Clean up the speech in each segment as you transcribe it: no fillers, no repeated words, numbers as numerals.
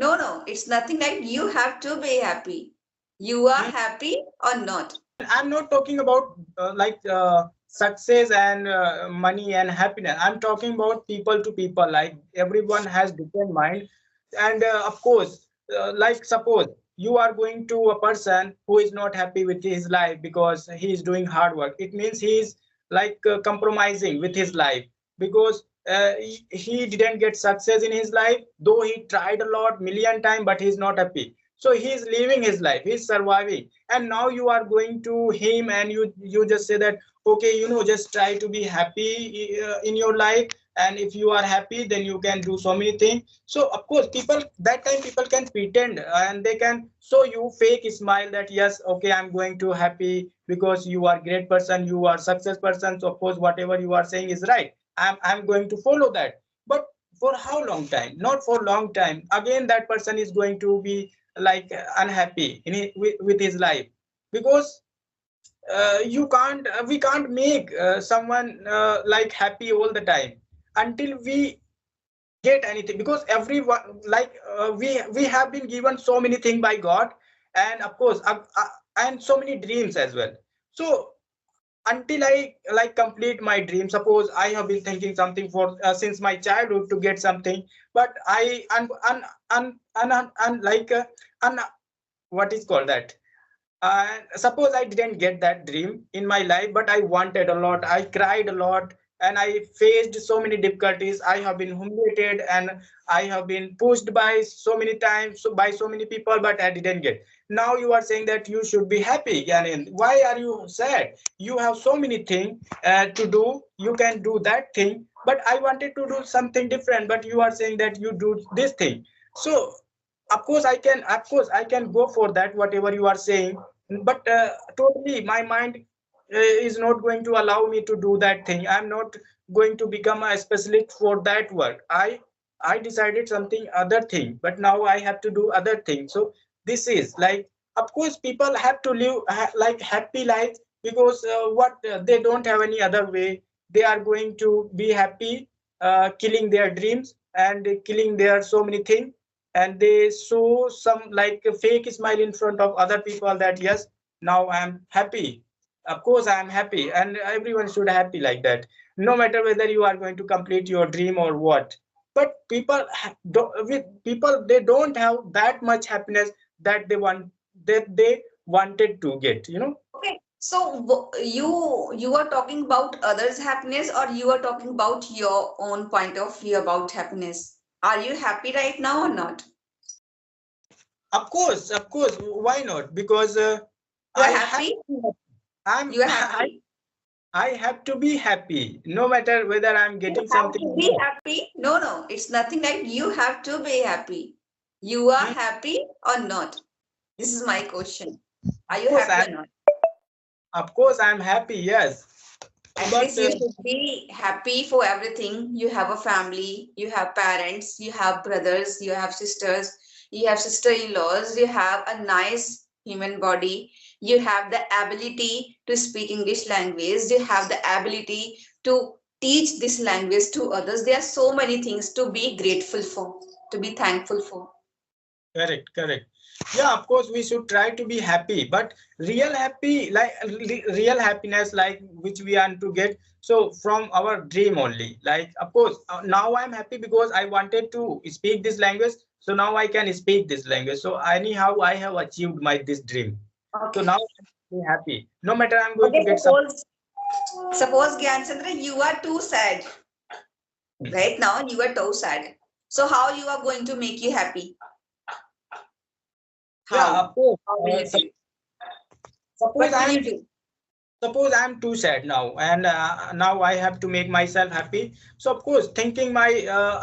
No, it's nothing like you have to be happy. You are happy or not. I'm not talking about success and money and happiness. I'm talking about people to people. Like everyone has different mind, and of course, like suppose you are going to a person who is not happy with his life because he is doing hard work. It means he is compromising with his life because he didn't get success in his life, though he tried a lot, million times, but he's not happy. So he is living his life, he's surviving, and now you are going to him and you just say that okay, just try to be happy in your life, and if you are happy then you can do so many things. So of course people that time people can pretend and they can show you fake smile that yes, okay, I'm going to happy because you are great person, you are success person, so of course whatever you are saying is right, I'm going to follow that. But for how long time? Not for long time, again that person is going to be unhappy with his life because you can't we can't make someone happy all the time until we get anything, because everyone we have been given so many things by God, and of course and so many dreams as well. So until I complete my dream, suppose I have been thinking something for since my childhood to get something, but I un, like un, what is called that, suppose I didn't get that dream in my life, but I wanted a lot, I cried a lot, and I faced so many difficulties, I have been humiliated, and I have been pushed by so many times, so by so many people, but I didn't get. Now you are saying that you should be happy, Gyanin. Why are you sad? You have so many things to do, you can do that thing, but I wanted to do something different, but you are saying that you do this thing. So of course I can go for that whatever you are saying, but totally my mind is not going to allow me to do that thing. I'm not going to become a specialist for that work. I decided something other thing, but now I have to do other thing. So this is like, of course people have to live happy life, because what they don't have any other way. They are going to be happy, killing their dreams and killing their so many things, and they show some a fake smile in front of other people that yes, now I'm happy. Of course I'm happy, and everyone should happy like that, no matter whether you are going to complete your dream or what. But with people, they don't have that much happiness that they wanted to get. Okay. So you are talking about others' happiness, or you are talking about your own point of view about happiness? Are you happy right now or not? Of course, why not? Because You are I have happy? I'm You are happy? I have to be happy, no matter whether I'm You getting have something to or be not. happy? No, it's nothing like you have to be happy. You are Hmm? happy or not? This is my question. Are Of you course, happy or I'm not? of course I'm happy, yes. At But least you should be happy for everything. You have a family, you have parents, you have brothers, you have sisters, you have sister-in-laws, you have a nice human body, you have the ability to speak English language, you have the ability to teach this language to others. There are so many things to be grateful for, to be thankful for. correct. Yeah, of course we should try to be happy, but real happy, real happiness, like which we want to get, so from our dream only. Like of course now I'm happy because I wanted to speak this language, so now I can speak this language. So anyhow I have achieved my this dream. So Okay. now I'm happy, no matter I'm going to Okay, get some. suppose Gyan Chandra, you are too sad. Right now, you are too sad. So how you are going to make you happy? Yeah, How? of course. How will you do? Suppose What will I'm you do? suppose I'm too sad now, and now I have to make myself happy. So of course, thinking my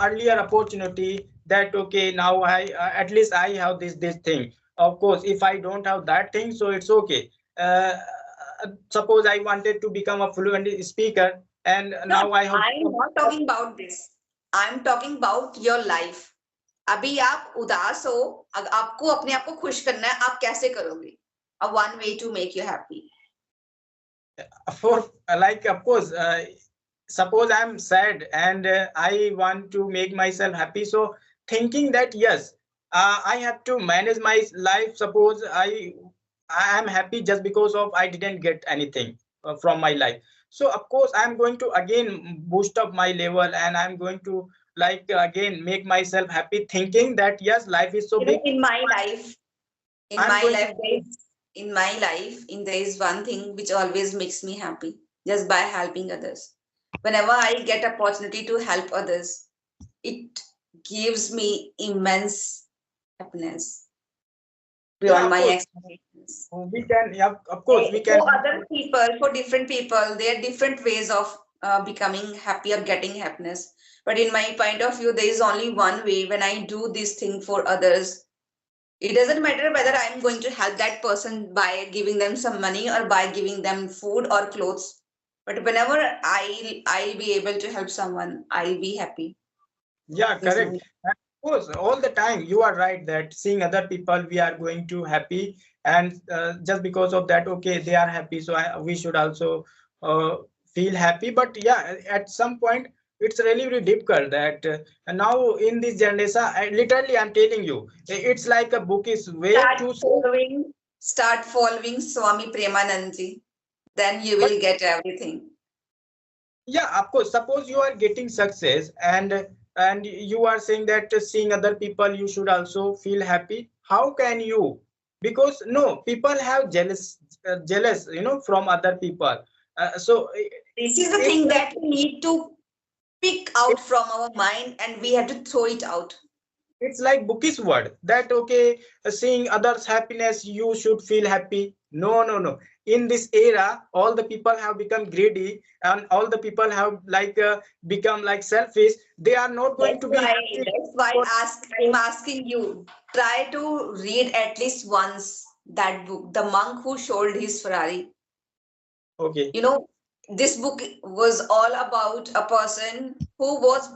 earlier opportunity, that okay, now I at least I have this thing. Of course, if I don't have that thing, so it's okay. Suppose I wanted to become a fluent speaker, and No, now I have I'm not talking about this. I'm talking about your life. अभी आप उदास हो, आपको अपने आप को खुश करना है, आप कैसे करोगे? A one way to make you happy. for of course. Suppose I'm sad and I want to make myself happy. So thinking that yes, I have to manage my life. Suppose I am happy just because of I didn't get anything from my life. So of course I'm going to again boost up my level, and I'm going to like again make myself happy, thinking that yes, life is so You know, big. in my life, in I'm my going to. life, there is in my life, in there is one thing which always makes me happy, just by helping others. Whenever I get opportunity to help others, it gives me immense happiness Yeah, beyond of my course expectations. we can. Yeah, of course we can. For other people, for different people, there are different ways of becoming happy or getting happiness. But in my point of view, there is only one way. When I do this thing for others, it doesn't matter whether I'm going to help that person by giving them some money or by giving them food or clothes. But whenever I'll be able to help someone, I'll be happy. Yeah, Is correct. my And of course, all the time you are right that seeing other people, we are going to happy, and just because of that, okay, they are happy, so we should also uh, feel happy. But yeah, at some point, it's really really difficult that now in this generation, literally, I'm telling you, it's like a book is way start too. following, start following Swami Premanandji. Then you But will get everything. yeah, of course, suppose you are getting success, and you are saying that seeing other people you should also feel happy. How can you? Because no, people have jealous, from other people. So This is the it's thing like that we need to pick out from our mind and we have to throw it out. it's like bookish word that okay, seeing others happiness you should feel happy. No, no, no. In this era, all the people have become greedy, and all the people have like become like selfish. They are not going That's to be why, happy. that's why I'm asking you, try to read at least once that book, The Monk Who Sold His Ferrari. Okay. You know, this book was all about a person who was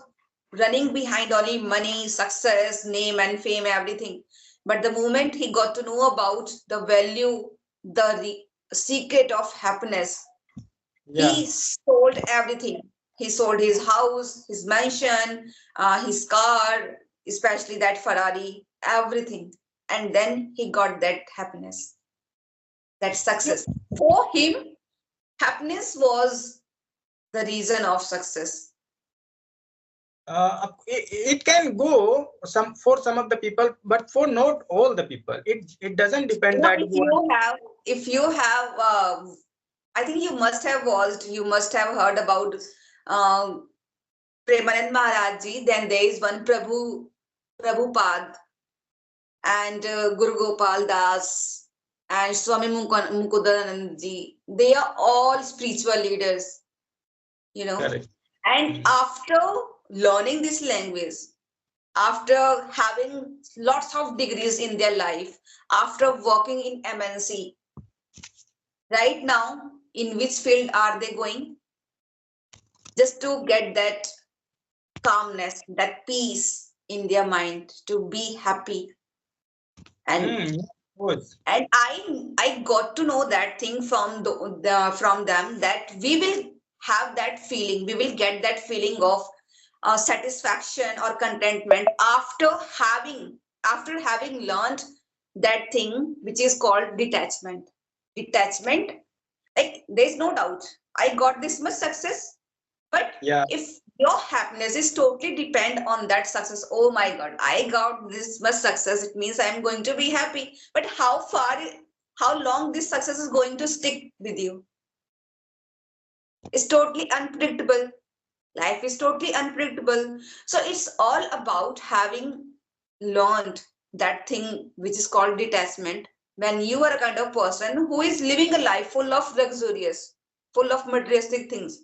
running behind only money, success, name, and fame, everything. But the moment he got to know about the value, the secret of happiness, Yeah. he sold everything. He sold his house, his mansion, his car, especially that Ferrari, everything. And then he got that happiness, that Yeah. success. For him, happiness was the reason of success. It can go some for some of the people, but for not all the people. It doesn't You depend know, that you are. if you have, I think you must have watched, you must have heard about uh, Premanand Maharaj Ji. Then there is one Prabhupada and Guru Gopal Das and Swami Mukundanand Ji. They are all spiritual leaders, you know. Correct. And Mhm. after learning this language, after having lots of degrees in their life, after working in MNC, right now, in which field are they going? Just to get that calmness, that peace in their mind, to be happy. And Yeah, of course. I got to know that thing from from them, that we will have that feeling, we will get that feeling of satisfaction or contentment after having learned that thing which is called detachment. Detachment, like there's no doubt I got this much success, but Yeah. if your happiness is totally depend on that success, oh my God, I got this much success, it means I'm going to be happy. But how long this success is going to stick with you? It's totally unpredictable. Life is totally unpredictable. So it's all about having learned that thing which is called detachment. When you are a kind of person who is living a life full of luxurious, full of materialistic things,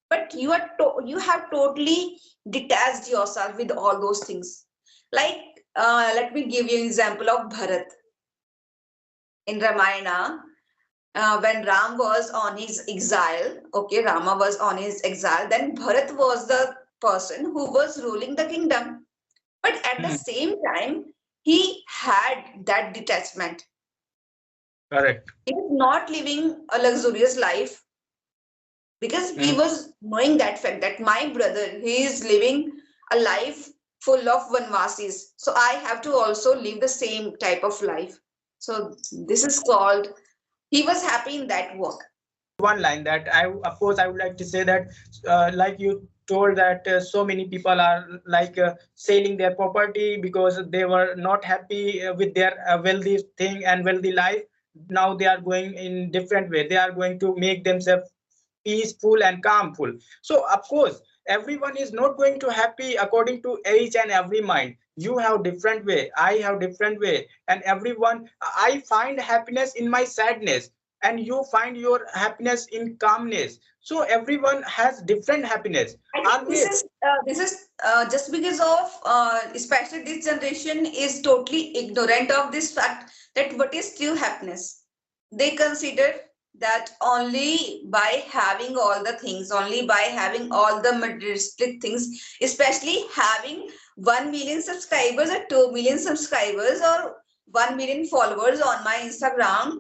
but you have totally detached yourself with all those things. Like let me give you an example of Bharat in Ramayana. When Ram was on his exile, okay, Rama was on his exile, then Bharat was the person who was ruling the kingdom. But at the Hmm. same time, he had that detachment. Correct. He was not living a luxurious life because he Hmm. was knowing that fact that my brother, he is living a life full of vanvasis, so I have to also live the same type of life. So this is called, he was happy in that work. One line that I, of course, I would like to say that, like you told that so many people are like selling their property because they were not happy with their wealthy thing and wealthy life. Now they are going in different way. They are going to make themselves peaceful and calmful. So of course, everyone is not going to happy according to each and every mind. You have different way, I have different way, and everyone, I find happiness in my sadness, and you find your happiness in calmness. So everyone has different happiness I think always. this is just because of especially this generation is totally ignorant of this fact that what is true happiness. They consider that only by having all the things, only by having all the materialistic things, especially having 1 million subscribers or 2 million subscribers or 1 million followers on my Instagram,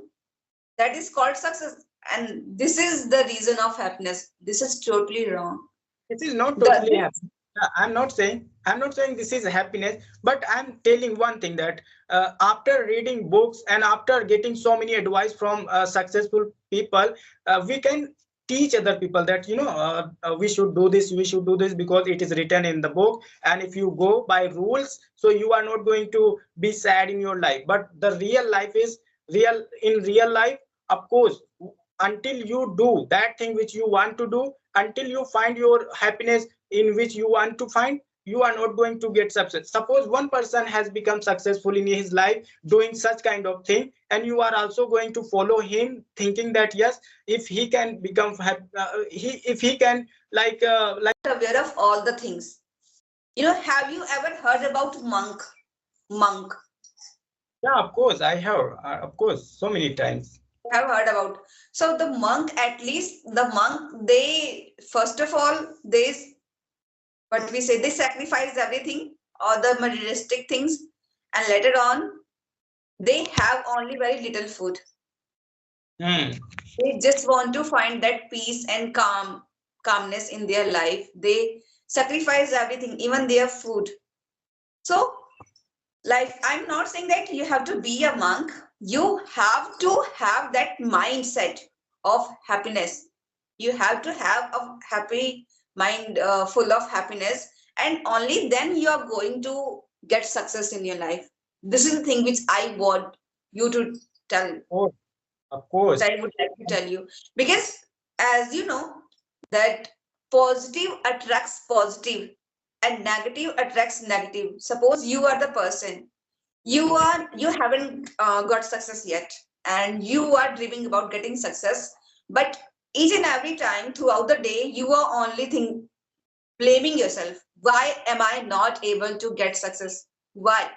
that is called success. And this is the reason of happiness. This is totally wrong. This is not The, totally happy. I'm not saying this is happiness, but I'm telling one thing that after reading books and after getting so many advice from successful people, we can teach other people that we should do this, we should do this because it is written in the book, and if you go by rules, so you are not going to be sad in your life. But the real life is real. In real life, of course, until you do that thing which you want to do, until you find your happiness in which you want to find, you are not going to get success. Suppose one person has become successful in his life doing such kind of thing, and you are also going to follow him thinking that yes, if he can become he if he can like aware of all the things. Have you ever heard about monk? Monk. yeah, of course I have, of course, so many times. Have heard about. So the monk, at least the monk, they first of all, they, what we say, they sacrifice everything, all the materialistic things, and later on they have only very little food. Hmm. They just want to find that peace and calmness in their life. They sacrifice everything, even their food. So, like, I'm not saying that you have to be a monk. You have to have that mindset of happiness. You have to have a happy mind, full of happiness, and only then you are going to get success in your life. This is the thing which I want you to tell, Oh, of course. that I would like to tell you. Because as you know, that positive attracts positive and negative attracts negative. Suppose you are the person, you haven't got success yet, and you are dreaming about getting success, but each and every time throughout the day you are only blaming yourself. Why am I not able to get success? Why?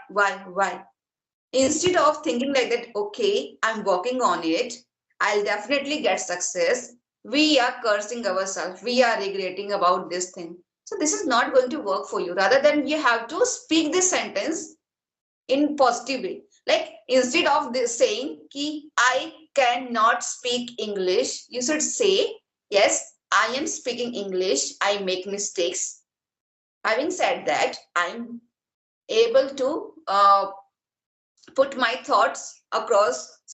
Instead of thinking like that, okay, I'm working on it, I'll definitely get success, we are cursing ourselves, we are regretting about this thing. So this is not going to work for you. Rather than you have to speak this sentence in positive way. Like instead of this saying ki I cannot speak English, you should say, yes, I am speaking English, I make mistakes. Having said that, I'm able to put my thoughts across